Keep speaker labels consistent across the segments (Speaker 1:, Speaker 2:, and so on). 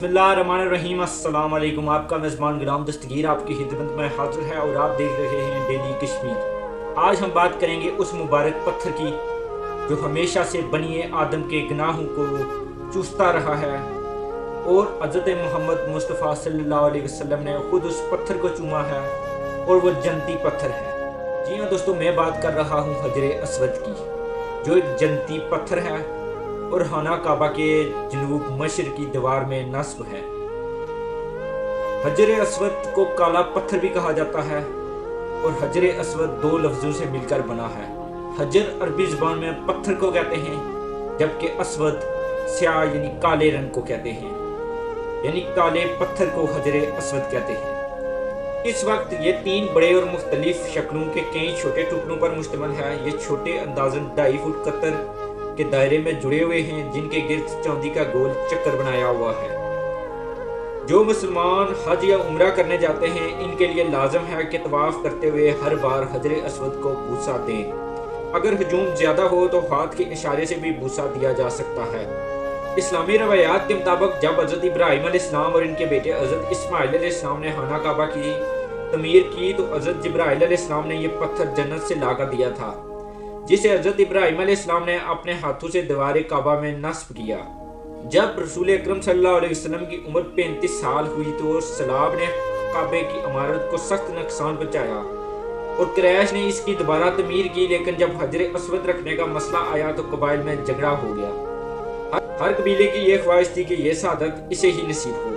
Speaker 1: बिस्मिल्लाहिर्रहमानिर्रहीम। अस्सलाम वालेकुम। आपका मेज़बान गुलाम दस्तगीर आपकी खिदमत में हाजिर है और आप देख रहे हैं डेली कश्मीर। आज हम बात करेंगे उस मुबारक पत्थर की जो हमेशा से बनी आदम के गुनाहों को चूसता रहा है और हज़रत मोहम्मद मुस्तफ़ा सल्लल्लाहु अलैहि वसल्लम ने खुद उस पत्थर को चूमा है और वो जन्नती पत्थर है। जी हाँ दोस्तों, मैं बात कर रहा हूँ हजर अस्वद की, जो एक जन्नती पत्थर है और खाना काबा के जनूब मशरकी दीवार में नस्ब है। हजर अस्वद को काला पत्थर भी कहा जाता है और हजर अस्वद दो लफ्जों से मिलकर बना है। हजर अरबी जुबान में पत्थर को कहते हैं, जबकि अस्वद स्याह यानी काले रंग को कहते हैं, यानी काले पत्थर को हजर अस्वद कहते हैं। इस वक्त ये तीन बड़े और मुख्तलिफ शक्लों के कई छोटे टुकड़ों पर मुश्तमिल है। ये छोटे अंदाजन 2.5 फुट कतर के दायरे में जुड़े हुए हैं, जिनके गिर्द चांदी का गोल चक्कर बनाया हुआ है। जो मुसलमान हज या उम्रा करने जाते हैं, इनके लिए लाजम है कि तवाफ करते हुए हर बार हजर अस्वद को बूसा दें। अगर हजूम ज्यादा हो तो हाथ के इशारे से भी बूसा दिया जा सकता है। इस्लामी रवायात के मुताबिक जब हजरत इब्राहिम अलैहिस्सलाम और इनके बेटे हजरत इस्माइल अलैहिस्सलाम ने खाना काबा की तमीर की, तो हजरत जिब्राइल अलैहिस्सलाम ने यह पत्थर जन्नत से लाकर दिया था, जिसे हजरत इब्राहिम अलैहिस्सलाम ने अपने हाथों से दीवार काबा में नस्ब किया। जब रसूल अकरम सल्लल्लाहु अलैहि वसल्लम की उम्र 35 साल हुई तो सैलाब ने काबे की इमारत को सख्त नुकसान पहुंचाया और क्रैश ने इसकी दोबारा तमीर की। लेकिन जब हजर अस्वद रखने का मसला आया तो कबाइल में झगड़ा हो गया। हर कबीले की यह ख्वाहिश थी कि यह सादत इसे ही नसीब हो।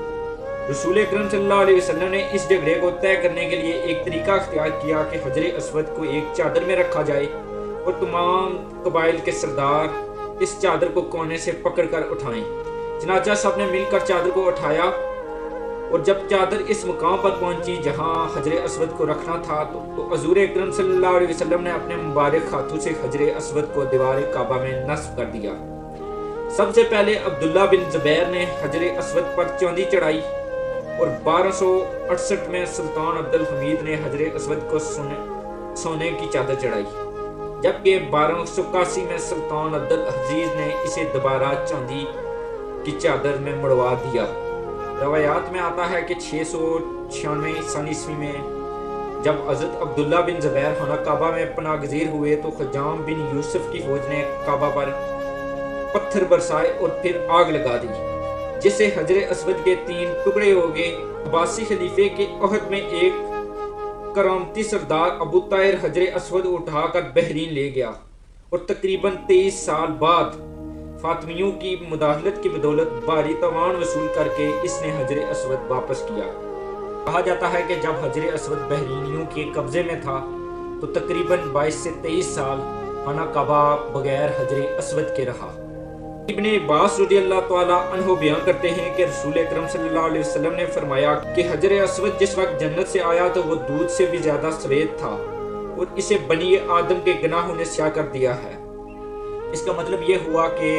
Speaker 1: रसूल अकरम सल्लल्लाहु अलैहि वसल्लम ने इस झगड़े को तय करने के लिए एक तरीका अख्तियार किया कि हजर अस्वद को एक चादर में रखा जाए और तमाम कबाइल के सरदार इस चादर को कोने से पकड़कर उठाएं। चनाचा सब ने मिलकर चादर को उठाया और जब चादर इस मुकाम पर पहुंची जहां हजर अस्वद को रखना था तो हजूर अकरम सल्लल्लाहु अलैहि वसल्लम ने अपने मुबारक हाथों से हजर अस्वद को दीवार काबा में नस्ब कर दिया। सबसे पहले अब्दुल्ला बिन जुबैर ने हजर अस्वद पर चांदी चढ़ाई और 1268 में सुल्तान अब्दुल हमीद ने हजर अस्वद को सोने की चादर चढ़ाई, जबकि 1281 में सुल्तान अब्दुल अजीज ने इसे दोबारा चांदी की चादर में मुड़वा दिया। रवायात में आता है कि 696 सन ईस्वी में जब हजरत अब्दुल्ला बिन जुबैर खाना काबा में पनागजीर हुए तो खजाम बिन यूसुफ की फौज ने काबा पर पत्थर बरसाए और फिर आग लगा दी, जिससे हजर अस्वद के 3 टुकड़े हो गए। अब्बासी खलीफे के अहद में एक करामती सरदार अबू ताहिर हजर अस्वद उठाकर बहरीन ले गया और तकरीबन 23 साल बाद फातमियों की मुदाखलत की बदौलत भारी तवान वसूल करके इसने हजर अस्वद वापस किया। कहा जाता है कि जब हजर अस्वद बहरीनियों के कब्जे में था तो तकरीबन 22 से 23 साल खाना काबा बगैर हजर अस्वद के रहा। इब्ने अब्बास रज़ियल्लाहु तआला अन्हु बयान करते हैं कि रसूल अकरम सल्लल्लाहु अलैहि वसल्लम ने फरमाया कि हजर अस्वद जिस वक्त जन्नत से आया तो वो दूध से भी ज्यादा सफेद था और इसे बनी आदम के गुनाहों ने स्याह कर दिया है। इसका मतलब ये हुआ कि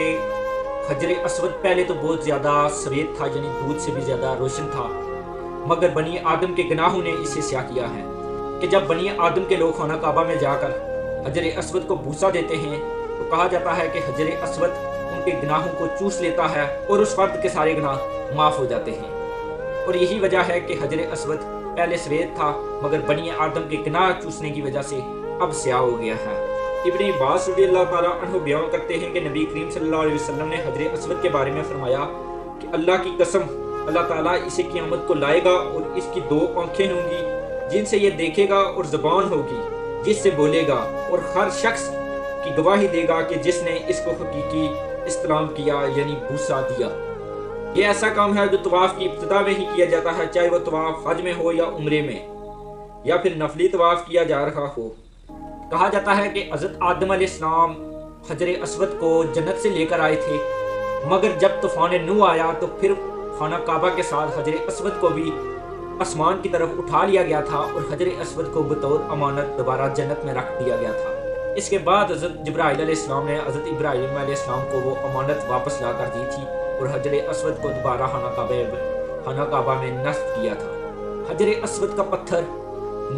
Speaker 1: हजर अस्वद पहले तो बहुत ज्यादा सफेद था, यानी दूध से भी ज्यादा रोशन था, मगर बनी आदम के गुनाहों ने इसे स्याह किया है कि जब बनी आदम के लोग खाना काबा में जाकर हजर अस्वद को बूसा देते हैं तो कहा जाता है कि हजर अस्वद उनके गुनाहों को चूस लेता है और उस फर्द के सारे गुनाह माफ हो जाते हैं। और यही वजह है कि हजर अस्वद पहले सफेद था मगर बनी आदम के गुनाह चूसने की वजह से अब स्याह हो गया है। इब्ने अब्बास रज़ियल्लाहु ताला अन्हु बयान करते हैं कि नबी करीम सल्लल्लाहु अलैहि वसल्लम ने हजर अस्वद के बारे में फरमाया कि अल्लाह की कसम, अल्लाह ताला इसे क़यामत को लाएगा और इसकी 2 आंखें होंगी जिनसे ये देखेगा और ज़ुबान होगी जिससे बोलेगा और हर शख्स की गवाही देगा कि जिसने इसको हकीकी इस्तेमाल किया यानी बूसा दिया। ये ऐसा काम है जो तवाफ की इब्तिदा में ही किया जाता है, चाहे वो तवाफ हज में हो या उम्रे में या फिर नफली तवाफ किया जा रहा हो। कहा जाता है कि हजरत आदम अलैहिस्सलाम हजर अस्वद को जन्नत से लेकर आए थे, मगर जब तूफान नूह आया तो फिर खाना काबा के साथ हजर अस्वद को भी आसमान की तरफ उठा लिया गया था और हजर अस्वद को बतौर अमानत दोबारा जन्नत में रख दिया गया था। इसके बाद हजरत जिब्राइल अलैहिस्सलाम ने हजरत इब्राहिम अलैहिस्सलाम को वो अमानत वापस ला कर दी थी और हजर अस्वद को दोबारा खाना काबा में नस्ब किया था। हजर अस्वद का पत्थर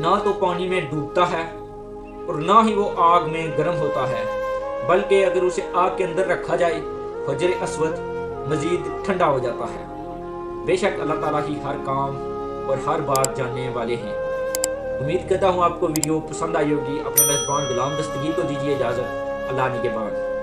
Speaker 1: ना तो पानी में डूबता है और ना ही वो आग में गर्म होता है, बल्कि अगर उसे आग के अंदर रखा जाए हजर अस्वद मजीद ठंडा हो जाता है। بے شک اللہ تعالیٰ ہی ہر کام اور ہر بات جاننے والے ہیں۔ امید کرتا ہوں آپ کو ویڈیو پسند آئی ہوگی۔ اپنے میزبان غلام دستگیر کو دیجیے اجازت۔ اللہ نگہبان۔